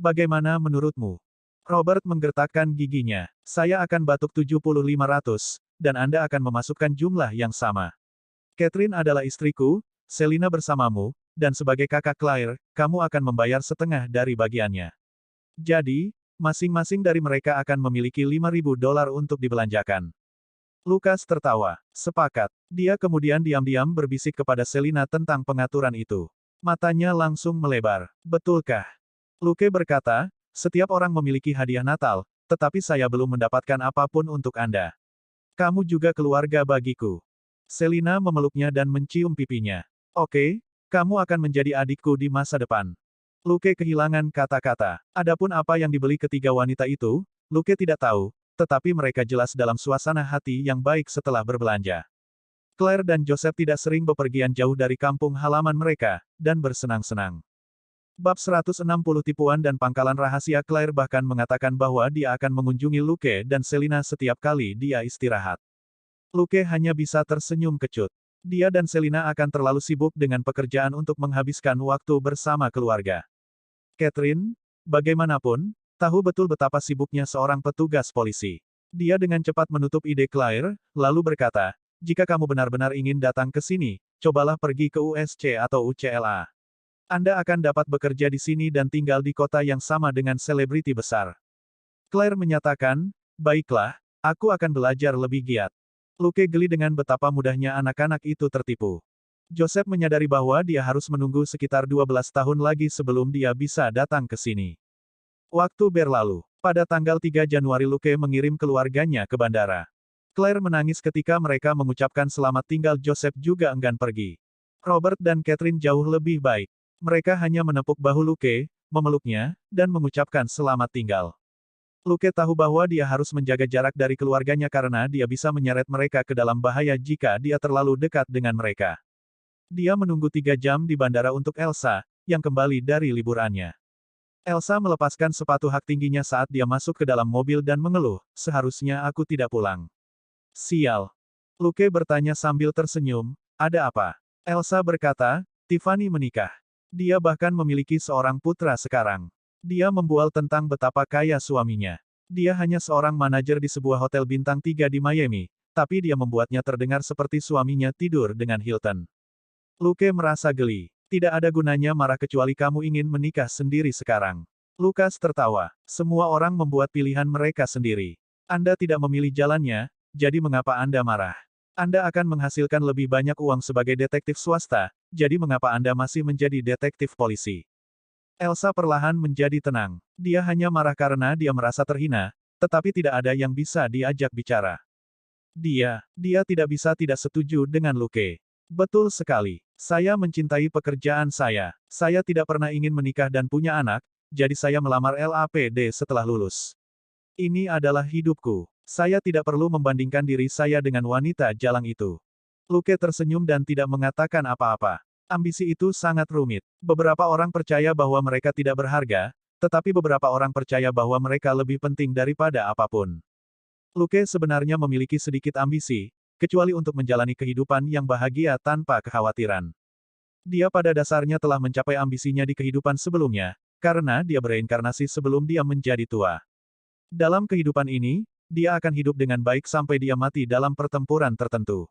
Speaker 1: Bagaimana menurutmu? Robert menggertakkan giginya. Saya akan batuk 7.500, dan Anda akan memasukkan jumlah yang sama. Catherine adalah istriku, Selina bersamamu, dan sebagai kakak Claire, kamu akan membayar setengah dari bagiannya. Jadi, masing-masing dari mereka akan memiliki $5.000 untuk dibelanjakan. Lukas tertawa. Sepakat. Dia kemudian diam-diam berbisik kepada Selina tentang pengaturan itu. Matanya langsung melebar. Betulkah? Luke berkata, setiap orang memiliki hadiah Natal, tetapi saya belum mendapatkan apapun untuk Anda. Kamu juga keluarga bagiku. Selina memeluknya dan mencium pipinya. Oke, kamu akan menjadi adikku di masa depan. Luke kehilangan kata-kata. Adapun apa yang dibeli ketiga wanita itu, Luke tidak tahu, tetapi mereka jelas dalam suasana hati yang baik setelah berbelanja. Claire dan Joseph tidak sering bepergian jauh dari kampung halaman mereka, dan bersenang-senang. Bab 160 Tipuan dan Pangkalan Rahasia. Claire bahkan mengatakan bahwa dia akan mengunjungi Luke dan Selina setiap kali dia istirahat. Luke hanya bisa tersenyum kecut. Dia dan Selina akan terlalu sibuk dengan pekerjaan untuk menghabiskan waktu bersama keluarga. Catherine, bagaimanapun, tahu betul betapa sibuknya seorang petugas polisi. Dia dengan cepat menutup ide Claire, lalu berkata, jika kamu benar-benar ingin datang ke sini, cobalah pergi ke USC atau UCLA. Anda akan dapat bekerja di sini dan tinggal di kota yang sama dengan selebriti besar. Claire menyatakan, baiklah, aku akan belajar lebih giat. Luke geli dengan betapa mudahnya anak-anak itu tertipu. Joseph menyadari bahwa dia harus menunggu sekitar 12 tahun lagi sebelum dia bisa datang ke sini. Waktu berlalu. Pada tanggal 3 Januari Luke mengirim keluarganya ke bandara. Claire menangis ketika mereka mengucapkan selamat tinggal. Joseph juga enggan pergi. Robert dan Catherine jauh lebih baik. Mereka hanya menepuk bahu Luke, memeluknya, dan mengucapkan selamat tinggal. Luke tahu bahwa dia harus menjaga jarak dari keluarganya karena dia bisa menyeret mereka ke dalam bahaya jika dia terlalu dekat dengan mereka. Dia menunggu 3 jam di bandara untuk Elsa, yang kembali dari liburannya. Elsa melepaskan sepatu hak tingginya saat dia masuk ke dalam mobil dan mengeluh, seharusnya aku tidak pulang. Sial. Luke bertanya sambil tersenyum, ada apa? Elsa berkata, Tiffany menikah. Dia bahkan memiliki seorang putra sekarang. Dia membual tentang betapa kaya suaminya. Dia hanya seorang manajer di sebuah hotel bintang 3 di Miami, tapi dia membuatnya terdengar seperti suaminya tidur dengan Hilton. Luke merasa geli. Tidak ada gunanya marah kecuali kamu ingin menikah sendiri sekarang. Lukas tertawa. Semua orang membuat pilihan mereka sendiri. Anda tidak memilih jalannya, jadi mengapa Anda marah? Anda akan menghasilkan lebih banyak uang sebagai detektif swasta, jadi mengapa Anda masih menjadi detektif polisi? Elsa perlahan menjadi tenang. Dia hanya marah karena dia merasa terhina, tetapi tidak ada yang bisa diajak bicara. Dia tidak bisa tidak setuju dengan Luke. Betul sekali. Saya mencintai pekerjaan saya. Saya tidak pernah ingin menikah dan punya anak, jadi saya melamar LAPD setelah lulus. Ini adalah hidupku. Saya tidak perlu membandingkan diri saya dengan wanita jalang itu. Luke tersenyum dan tidak mengatakan apa-apa. Ambisi itu sangat rumit. Beberapa orang percaya bahwa mereka tidak berharga, tetapi beberapa orang percaya bahwa mereka lebih penting daripada apapun. Luke sebenarnya memiliki sedikit ambisi, kecuali untuk menjalani kehidupan yang bahagia tanpa kekhawatiran. Dia pada dasarnya telah mencapai ambisinya di kehidupan sebelumnya, karena dia bereinkarnasi sebelum dia menjadi tua. Dalam kehidupan ini, dia akan hidup dengan baik sampai dia mati dalam pertempuran tertentu.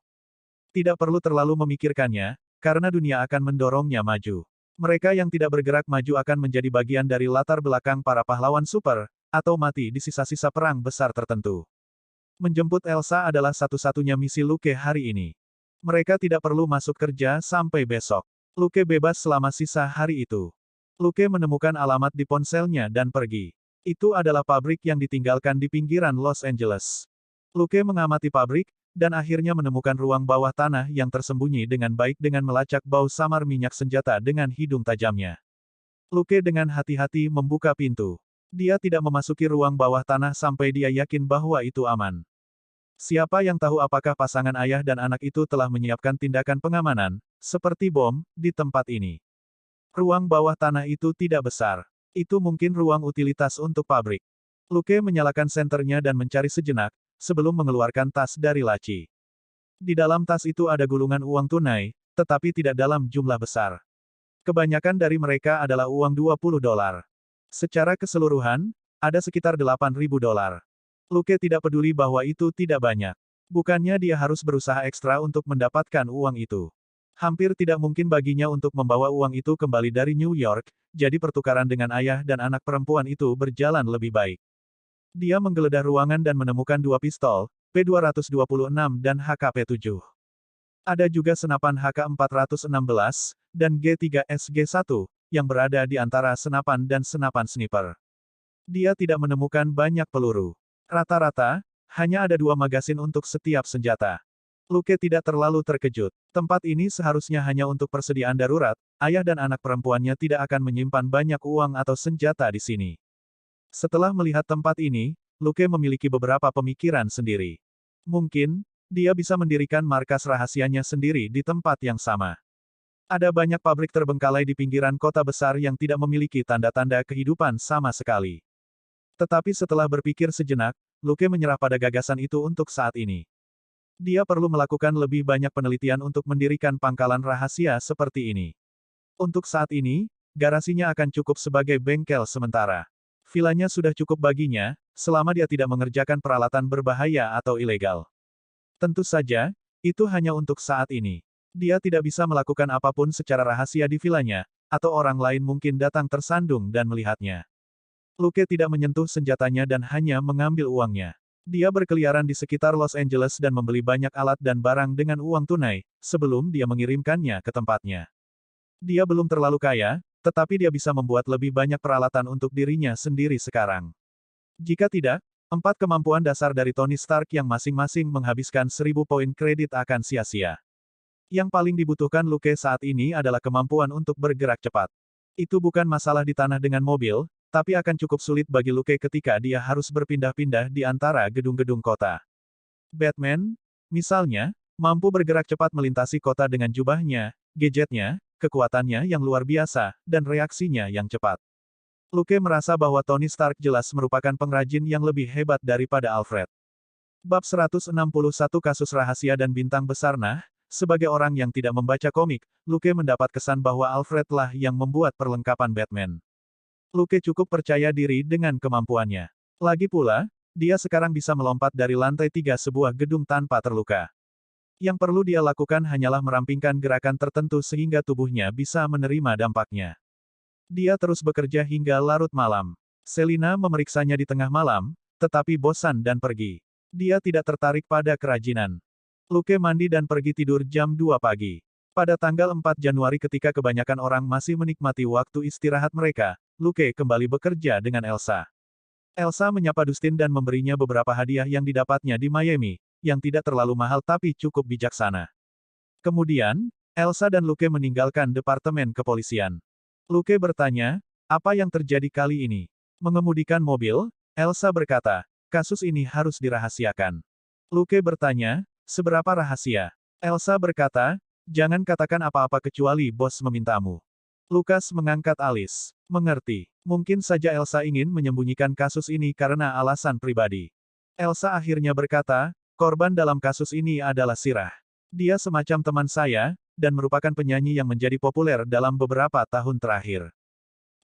Speaker 1: Tidak perlu terlalu memikirkannya, karena dunia akan mendorongnya maju. Mereka yang tidak bergerak maju akan menjadi bagian dari latar belakang para pahlawan super, atau mati di sisa-sisa perang besar tertentu. Menjemput Elsa adalah satu-satunya misi Luke hari ini. Mereka tidak perlu masuk kerja sampai besok. Luke bebas selama sisa hari itu. Luke menemukan alamat di ponselnya dan pergi. Itu adalah pabrik yang ditinggalkan di pinggiran Los Angeles. Luke mengamati pabrik, dan akhirnya menemukan ruang bawah tanah yang tersembunyi dengan baik dengan melacak bau samar minyak senjata dengan hidung tajamnya. Luke dengan hati-hati membuka pintu. Dia tidak memasuki ruang bawah tanah sampai dia yakin bahwa itu aman. Siapa yang tahu apakah pasangan ayah dan anak itu telah menyiapkan tindakan pengamanan, seperti bom, di tempat ini. Ruang bawah tanah itu tidak besar. Itu mungkin ruang utilitas untuk pabrik. Luke menyalakan senternya dan mencari sejenak, sebelum mengeluarkan tas dari laci. Di dalam tas itu ada gulungan uang tunai, tetapi tidak dalam jumlah besar. Kebanyakan dari mereka adalah uang $20. Secara keseluruhan, ada sekitar $8.000. Luke tidak peduli bahwa itu tidak banyak. Bukannya dia harus berusaha ekstra untuk mendapatkan uang itu. Hampir tidak mungkin baginya untuk membawa uang itu kembali dari New York, jadi pertukaran dengan ayah dan anak perempuan itu berjalan lebih baik. Dia menggeledah ruangan dan menemukan 2 pistol, P226 dan HKP7. Ada juga senapan HK416, dan G3SG1, yang berada di antara senapan dan senapan sniper. Dia tidak menemukan banyak peluru. Rata-rata, hanya ada 2 magasin untuk setiap senjata. Luke tidak terlalu terkejut. Tempat ini seharusnya hanya untuk persediaan darurat, ayah dan anak perempuannya tidak akan menyimpan banyak uang atau senjata di sini. Setelah melihat tempat ini, Luke memiliki beberapa pemikiran sendiri. Mungkin, dia bisa mendirikan markas rahasianya sendiri di tempat yang sama. Ada banyak pabrik terbengkalai di pinggiran kota besar yang tidak memiliki tanda-tanda kehidupan sama sekali. Tetapi setelah berpikir sejenak, Luke menyerah pada gagasan itu untuk saat ini. Dia perlu melakukan lebih banyak penelitian untuk mendirikan pangkalan rahasia seperti ini. Untuk saat ini, garasinya akan cukup sebagai bengkel sementara. Vilanya sudah cukup baginya, selama dia tidak mengerjakan peralatan berbahaya atau ilegal. Tentu saja, itu hanya untuk saat ini. Dia tidak bisa melakukan apapun secara rahasia di vilanya, atau orang lain mungkin datang tersandung dan melihatnya. Luke tidak menyentuh senjatanya dan hanya mengambil uangnya. Dia berkeliaran di sekitar Los Angeles dan membeli banyak alat dan barang dengan uang tunai, sebelum dia mengirimkannya ke tempatnya. Dia belum terlalu kaya, tetapi dia bisa membuat lebih banyak peralatan untuk dirinya sendiri sekarang. Jika tidak, 4 kemampuan dasar dari Tony Stark yang masing-masing menghabiskan 1000 poin kredit akan sia-sia. Yang paling dibutuhkan Luke saat ini adalah kemampuan untuk bergerak cepat. Itu bukan masalah di tanah dengan mobil, tapi akan cukup sulit bagi Luke ketika dia harus berpindah-pindah di antara gedung-gedung kota. Batman, misalnya, mampu bergerak cepat melintasi kota dengan jubahnya, gadgetnya, kekuatannya yang luar biasa, dan reaksinya yang cepat. Luke merasa bahwa Tony Stark jelas merupakan pengrajin yang lebih hebat daripada Alfred. Bab 161 Kasus Rahasia dan Bintang Besar. Nah, sebagai orang yang tidak membaca komik, Luke mendapat kesan bahwa Alfred lah yang membuat perlengkapan Batman. Luke cukup percaya diri dengan kemampuannya. Lagi pula, dia sekarang bisa melompat dari lantai 3 sebuah gedung tanpa terluka. Yang perlu dia lakukan hanyalah merampingkan gerakan tertentu sehingga tubuhnya bisa menerima dampaknya. Dia terus bekerja hingga larut malam. Selina memeriksanya di tengah malam, tetapi bosan dan pergi. Dia tidak tertarik pada kerajinan. Luke mandi dan pergi tidur jam 2 pagi. Pada tanggal 4 Januari ketika kebanyakan orang masih menikmati waktu istirahat mereka, Luke kembali bekerja dengan Elsa. Elsa menyapa Dustin dan memberinya beberapa hadiah yang didapatnya di Miami, yang tidak terlalu mahal tapi cukup bijaksana. Kemudian, Elsa dan Luke meninggalkan departemen kepolisian. Luke bertanya, apa yang terjadi kali ini? Mengemudikan mobil, Elsa berkata, kasus ini harus dirahasiakan. Luke bertanya, seberapa rahasia? Elsa berkata, jangan katakan apa-apa kecuali bos memintamu. Lukas mengangkat alis. Mengerti. Mungkin saja Elsa ingin menyembunyikan kasus ini karena alasan pribadi. Elsa akhirnya berkata, korban dalam kasus ini adalah Sirah. Dia semacam teman saya, dan merupakan penyanyi yang menjadi populer dalam beberapa tahun terakhir.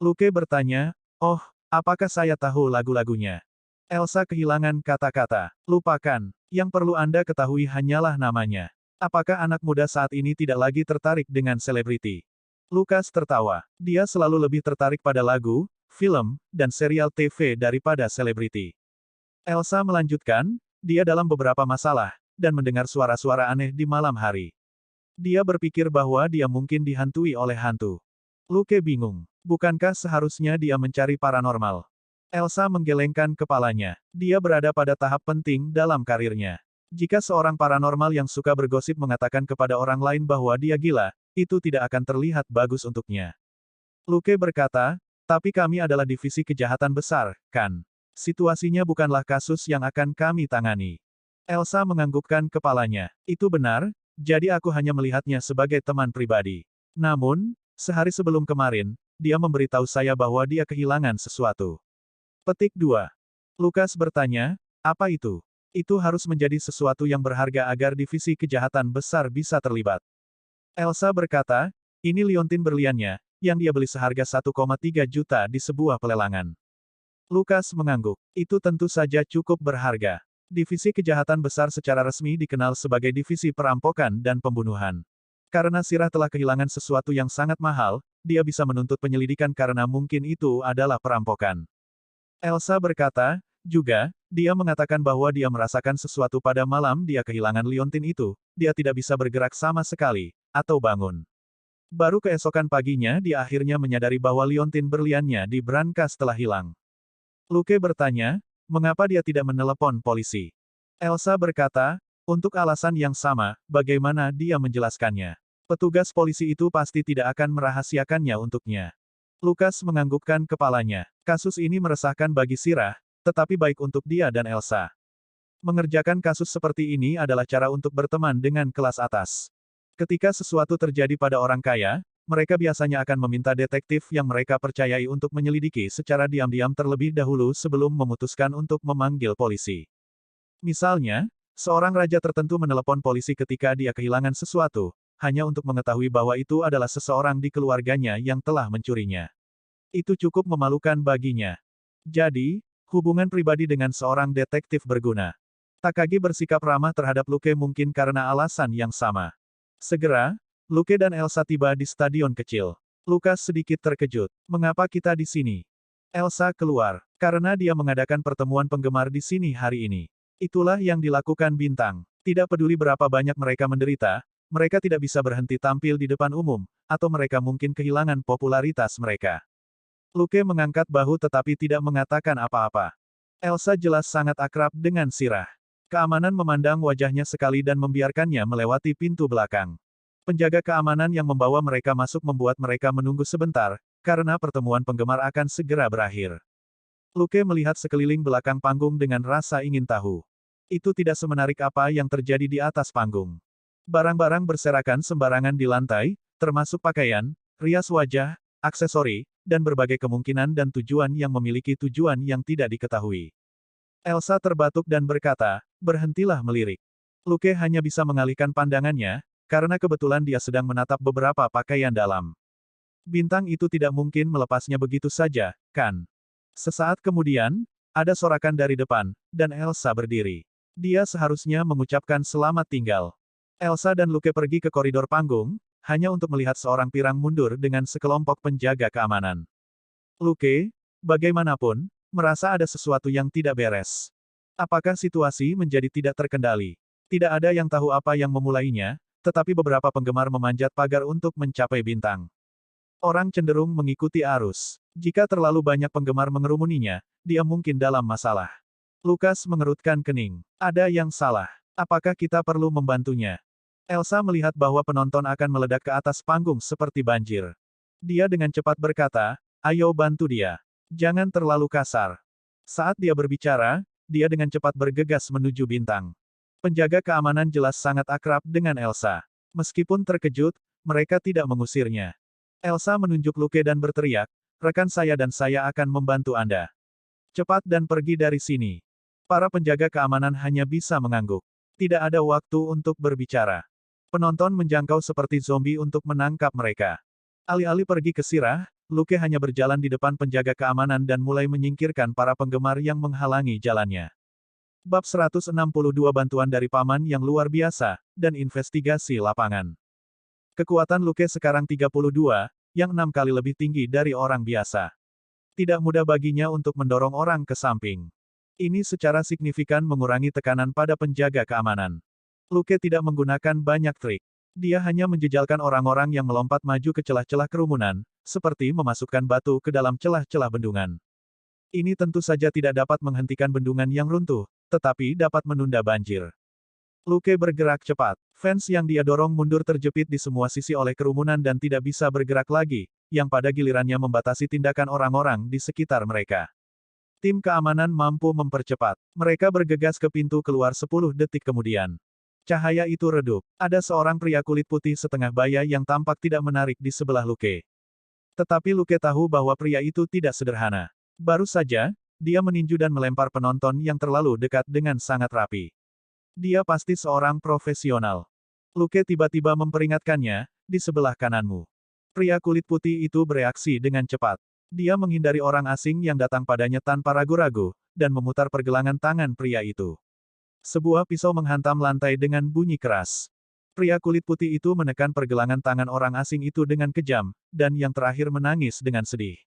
Speaker 1: Luke bertanya, oh, apakah saya tahu lagu-lagunya? Elsa kehilangan kata-kata. Lupakan. Yang perlu Anda ketahui hanyalah namanya. Apakah anak muda saat ini tidak lagi tertarik dengan selebriti? Lukas tertawa. Dia selalu lebih tertarik pada lagu, film, dan serial TV daripada selebriti. Elsa melanjutkan, dia dalam beberapa masalah, dan mendengar suara-suara aneh di malam hari. Dia berpikir bahwa dia mungkin dihantui oleh hantu. Luke bingung. Bukankah seharusnya dia mencari paranormal? Elsa menggelengkan kepalanya. Dia berada pada tahap penting dalam karirnya. Jika seorang paranormal yang suka bergosip mengatakan kepada orang lain bahwa dia gila, itu tidak akan terlihat bagus untuknya. Luke berkata, tapi kami adalah divisi kejahatan besar, kan? Situasinya bukanlah kasus yang akan kami tangani. Elsa menganggukkan kepalanya. Itu benar, jadi aku hanya melihatnya sebagai teman pribadi. Namun, sehari sebelum kemarin, dia memberitahu saya bahwa dia kehilangan sesuatu. Petik 2. Lukas bertanya, apa itu? Itu harus menjadi sesuatu yang berharga agar divisi kejahatan besar bisa terlibat. Elsa berkata, ini liontin berliannya, yang dia beli seharga 1,3 juta di sebuah pelelangan. Lukas mengangguk. Itu tentu saja cukup berharga. Divisi kejahatan besar secara resmi dikenal sebagai divisi perampokan dan pembunuhan. Karena Sirah telah kehilangan sesuatu yang sangat mahal, dia bisa menuntut penyelidikan karena mungkin itu adalah perampokan. Elsa berkata, juga, dia mengatakan bahwa dia merasakan sesuatu pada malam dia kehilangan liontin itu, dia tidak bisa bergerak sama sekali, atau bangun. Baru keesokan paginya dia akhirnya menyadari bahwa liontin berliannya di brankas telah hilang. Luke bertanya, mengapa dia tidak menelepon polisi? Elsa berkata, untuk alasan yang sama, bagaimana dia menjelaskannya? Petugas polisi itu pasti tidak akan merahasiakannya untuknya. Lukas menganggukkan kepalanya. Kasus ini meresahkan bagi Sirah, tetapi baik untuk dia dan Elsa. Mengerjakan kasus seperti ini adalah cara untuk berteman dengan kelas atas. Ketika sesuatu terjadi pada orang kaya, mereka biasanya akan meminta detektif yang mereka percayai untuk menyelidiki secara diam-diam terlebih dahulu sebelum memutuskan untuk memanggil polisi. Misalnya, seorang raja tertentu menelepon polisi ketika dia kehilangan sesuatu, hanya untuk mengetahui bahwa itu adalah seseorang di keluarganya yang telah mencurinya. Itu cukup memalukan baginya. Jadi, hubungan pribadi dengan seorang detektif berguna. Takagi bersikap ramah terhadap Luke mungkin karena alasan yang sama. Segera, Luke dan Elsa tiba di stadion kecil. Lukas sedikit terkejut. Mengapa kita di sini? Elsa keluar. Karena dia mengadakan pertemuan penggemar di sini hari ini. Itulah yang dilakukan Bintang. Tidak peduli berapa banyak mereka menderita, mereka tidak bisa berhenti tampil di depan umum, atau mereka mungkin kehilangan popularitas mereka. Luke mengangkat bahu tetapi tidak mengatakan apa-apa. Elsa jelas sangat akrab dengan Sirah. Keamanan memandang wajahnya sekali dan membiarkannya melewati pintu belakang. Penjaga keamanan yang membawa mereka masuk membuat mereka menunggu sebentar, karena pertemuan penggemar akan segera berakhir. Luke melihat sekeliling belakang panggung dengan rasa ingin tahu. Itu tidak semenarik apa yang terjadi di atas panggung. Barang-barang berserakan sembarangan di lantai, termasuk pakaian, rias wajah, aksesori, dan berbagai kemungkinan dan tujuan yang memiliki tujuan yang tidak diketahui. Elsa terbatuk dan berkata, berhentilah melirik. Luke hanya bisa mengalihkan pandangannya, karena kebetulan dia sedang menatap beberapa pakaian dalam. Bintang itu tidak mungkin melepasnya begitu saja, kan? Sesaat kemudian, ada sorakan dari depan, dan Elsa berdiri. Dia seharusnya mengucapkan selamat tinggal. Elsa dan Luke pergi ke koridor panggung, hanya untuk melihat seorang pirang mundur dengan sekelompok penjaga keamanan. Luke, bagaimanapun, merasa ada sesuatu yang tidak beres. Apakah situasi menjadi tidak terkendali? Tidak ada yang tahu apa yang memulainya, tetapi beberapa penggemar memanjat pagar untuk mencapai bintang. Orang cenderung mengikuti arus. Jika terlalu banyak penggemar mengerumuninya, dia mungkin dalam masalah. Lukas mengerutkan kening. Ada yang salah. Apakah kita perlu membantunya? Elsa melihat bahwa penonton akan meledak ke atas panggung seperti banjir. Dia dengan cepat berkata, "Ayo bantu dia. Jangan terlalu kasar." Saat dia berbicara, dia dengan cepat bergegas menuju bintang. Penjaga keamanan jelas sangat akrab dengan Elsa. Meskipun terkejut, mereka tidak mengusirnya. Elsa menunjuk Luke dan berteriak, "Rekan saya dan saya akan membantu Anda. Cepat dan pergi dari sini." Para penjaga keamanan hanya bisa mengangguk. Tidak ada waktu untuk berbicara. Penonton menjangkau seperti zombie untuk menangkap mereka. Alih-alih pergi ke Sirah, Luke hanya berjalan di depan penjaga keamanan dan mulai menyingkirkan para penggemar yang menghalangi jalannya. Bab 162 Bantuan dari Paman yang luar biasa, dan investigasi lapangan. Kekuatan Luke sekarang 32, yang 6 kali lebih tinggi dari orang biasa. Tidak mudah baginya untuk mendorong orang ke samping. Ini secara signifikan mengurangi tekanan pada penjaga keamanan. Luke tidak menggunakan banyak trik. Dia hanya menjejalkan orang-orang yang melompat maju ke celah-celah kerumunan, seperti memasukkan batu ke dalam celah-celah bendungan. Ini tentu saja tidak dapat menghentikan bendungan yang runtuh, tetapi dapat menunda banjir. Luke bergerak cepat. Fans yang dia dorong mundur terjepit di semua sisi oleh kerumunan dan tidak bisa bergerak lagi, yang pada gilirannya membatasi tindakan orang-orang di sekitar mereka. Tim keamanan mampu mempercepat. Mereka bergegas ke pintu keluar 10 detik kemudian. Cahaya itu redup. Ada seorang pria kulit putih setengah baya yang tampak tidak menarik di sebelah Luke. Tetapi Luke tahu bahwa pria itu tidak sederhana. Baru saja, dia meninju dan melempar penonton yang terlalu dekat dengan sangat rapi. Dia pasti seorang profesional. Luke tiba-tiba memperingatkannya, "Di sebelah kananmu." Pria kulit putih itu bereaksi dengan cepat. Dia menghindari orang asing yang datang padanya tanpa ragu-ragu, dan memutar pergelangan tangan pria itu. Sebuah pisau menghantam lantai dengan bunyi keras. Pria kulit putih itu menekan pergelangan tangan orang asing itu dengan kejam, dan yang terakhir menangis dengan sedih.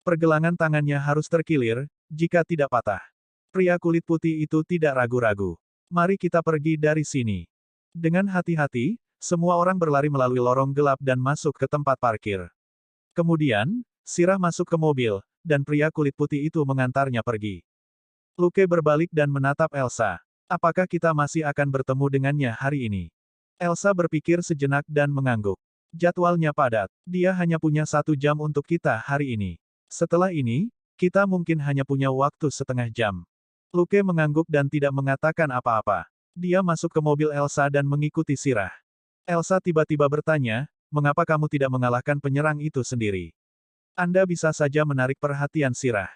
Speaker 1: Pergelangan tangannya harus terkilir, jika tidak patah. Pria kulit putih itu tidak ragu-ragu. "Mari kita pergi dari sini." Dengan hati-hati, semua orang berlari melalui lorong gelap dan masuk ke tempat parkir. Kemudian, Sirah masuk ke mobil, dan pria kulit putih itu mengantarnya pergi. Luke berbalik dan menatap Elsa. "Apakah kita masih akan bertemu dengannya hari ini?" Elsa berpikir sejenak dan mengangguk. Jadwalnya padat. Dia hanya punya 1 jam untuk kita hari ini. Setelah ini, kita mungkin hanya punya waktu setengah jam. Luke mengangguk dan tidak mengatakan apa-apa. Dia masuk ke mobil Elsa dan mengikuti Sirah. Elsa tiba-tiba bertanya, "Mengapa kamu tidak mengalahkan penyerang itu sendiri? Anda bisa saja menarik perhatian Sirah."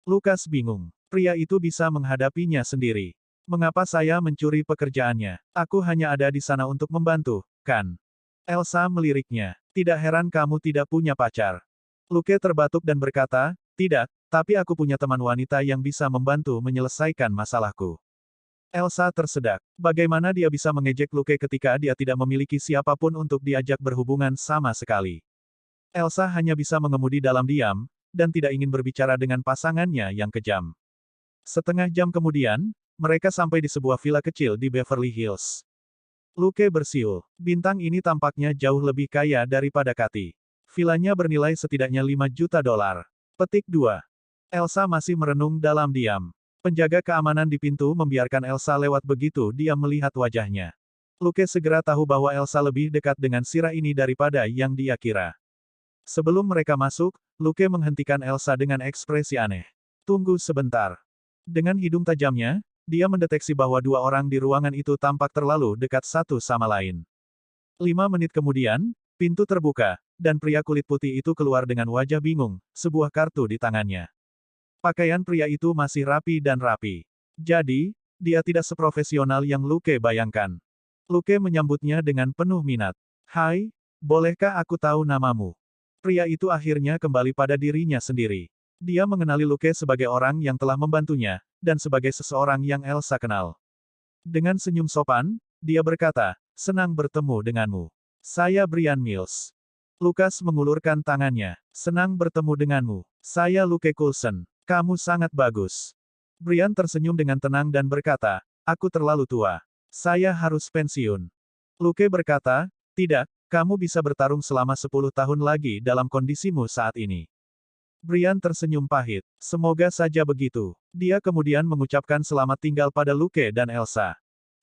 Speaker 1: Lukas bingung. Pria itu bisa menghadapinya sendiri. "Mengapa saya mencuri pekerjaannya? Aku hanya ada di sana untuk membantu, kan?" Elsa meliriknya. "Tidak heran kamu tidak punya pacar." Luke terbatuk dan berkata, "Tidak, tapi aku punya teman wanita yang bisa membantu menyelesaikan masalahku." Elsa tersedak. Bagaimana dia bisa mengejek Luke ketika dia tidak memiliki siapapun untuk diajak berhubungan sama sekali? Elsa hanya bisa mengemudi dalam diam, dan tidak ingin berbicara dengan pasangannya yang kejam. Setengah jam kemudian, mereka sampai di sebuah villa kecil di Beverly Hills. Luke bersiul. Bintang ini tampaknya jauh lebih kaya daripada Kathy. Villanya bernilai setidaknya $5 juta. Petik 2. Elsa masih merenung dalam diam. Penjaga keamanan di pintu membiarkan Elsa lewat begitu dia melihat wajahnya. Luke segera tahu bahwa Elsa lebih dekat dengan Sirah ini daripada yang dia kira. Sebelum mereka masuk, Luke menghentikan Elsa dengan ekspresi aneh. "Tunggu sebentar." Dengan hidung tajamnya, dia mendeteksi bahwa 2 orang di ruangan itu tampak terlalu dekat satu sama lain. 5 menit kemudian, pintu terbuka, dan pria kulit putih itu keluar dengan wajah bingung, sebuah kartu di tangannya. Pakaian pria itu masih rapi dan rapi. Jadi, dia tidak seprofesional yang Luke bayangkan. Luke menyambutnya dengan penuh minat. "Hai, bolehkah aku tahu namamu?" Pria itu akhirnya kembali pada dirinya sendiri. Dia mengenali Luke sebagai orang yang telah membantunya, dan sebagai seseorang yang Elsa kenal. Dengan senyum sopan, dia berkata, senang bertemu denganmu. Saya Brian Mills. Lukas mengulurkan tangannya. Senang bertemu denganmu. Saya Luke Coulson. Kamu sangat bagus. Brian tersenyum dengan tenang dan berkata, aku terlalu tua. Saya harus pensiun. Luke berkata, tidak, kamu bisa bertarung selama 10 tahun lagi dalam kondisimu saat ini. Brian tersenyum pahit. Semoga saja begitu. Dia kemudian mengucapkan selamat tinggal pada Luke dan Elsa.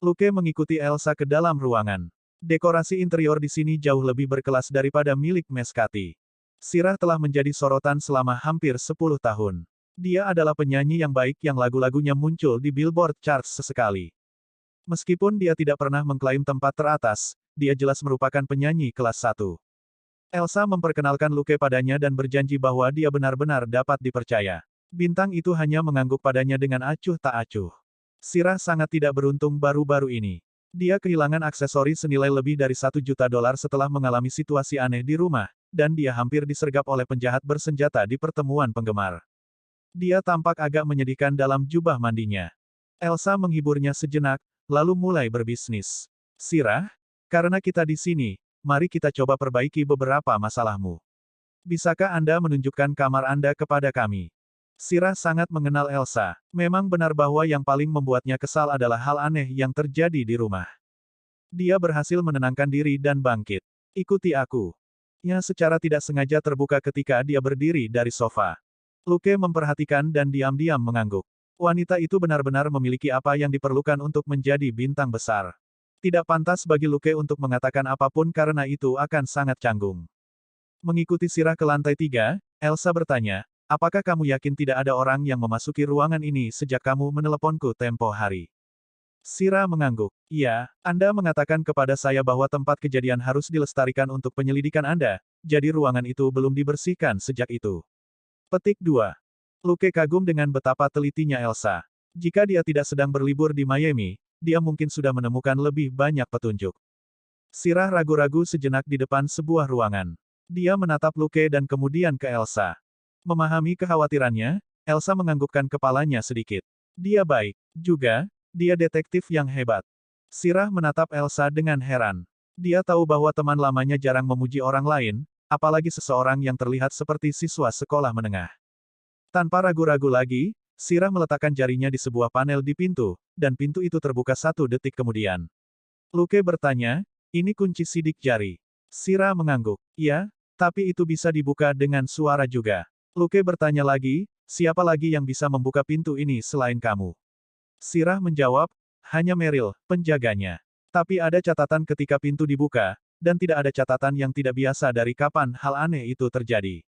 Speaker 1: Luke mengikuti Elsa ke dalam ruangan. Dekorasi interior di sini jauh lebih berkelas daripada milik Mescati. Sirah telah menjadi sorotan selama hampir 10 tahun. Dia adalah penyanyi yang baik yang lagu-lagunya muncul di Billboard charts sesekali. Meskipun dia tidak pernah mengklaim tempat teratas, dia jelas merupakan penyanyi kelas 1. Elsa memperkenalkan Luke padanya dan berjanji bahwa dia benar-benar dapat dipercaya. Bintang itu hanya mengangguk padanya dengan acuh tak acuh. Sirah sangat tidak beruntung baru-baru ini. Dia kehilangan aksesori senilai lebih dari $1 juta setelah mengalami situasi aneh di rumah, dan dia hampir disergap oleh penjahat bersenjata di pertemuan penggemar. Dia tampak agak menyedihkan dalam jubah mandinya. Elsa menghiburnya sejenak, lalu mulai berbisnis. Sirah, karena kita di sini, mari kita coba perbaiki beberapa masalahmu. Bisakah Anda menunjukkan kamar Anda kepada kami? Sirah sangat mengenal Elsa. Memang benar bahwa yang paling membuatnya kesal adalah hal aneh yang terjadi di rumah. Dia berhasil menenangkan diri dan bangkit. Ikuti aku. Nya secara tidak sengaja terbuka ketika dia berdiri dari sofa. Luke memperhatikan dan diam-diam mengangguk. Wanita itu benar-benar memiliki apa yang diperlukan untuk menjadi bintang besar. Tidak pantas bagi Luke untuk mengatakan apapun karena itu akan sangat canggung. Mengikuti Sirah ke lantai 3, Elsa bertanya, apakah kamu yakin tidak ada orang yang memasuki ruangan ini sejak kamu meneleponku tempo hari? Sirah mengangguk. Iya, Anda mengatakan kepada saya bahwa tempat kejadian harus dilestarikan untuk penyelidikan Anda, jadi ruangan itu belum dibersihkan sejak itu. Petik 2. Luke kagum dengan betapa telitinya Elsa. Jika dia tidak sedang berlibur di Miami, dia mungkin sudah menemukan lebih banyak petunjuk. Sirah ragu-ragu sejenak di depan sebuah ruangan. Dia menatap Luke dan kemudian ke Elsa. Memahami kekhawatirannya, Elsa menganggukkan kepalanya sedikit. Dia baik. Juga, dia detektif yang hebat. Sirah menatap Elsa dengan heran. Dia tahu bahwa teman lamanya jarang memuji orang lain, apalagi seseorang yang terlihat seperti siswa sekolah menengah. Tanpa ragu-ragu lagi, Sirah meletakkan jarinya di sebuah panel di pintu, dan pintu itu terbuka 1 detik kemudian. Luke bertanya, ini kunci sidik jari. Sirah mengangguk. Ya, tapi itu bisa dibuka dengan suara juga. Luke bertanya lagi, siapa lagi yang bisa membuka pintu ini selain kamu? Sirah menjawab, hanya Meryl, penjaganya. Tapi ada catatan ketika pintu dibuka, dan tidak ada catatan yang tidak biasa dari kapan hal aneh itu terjadi.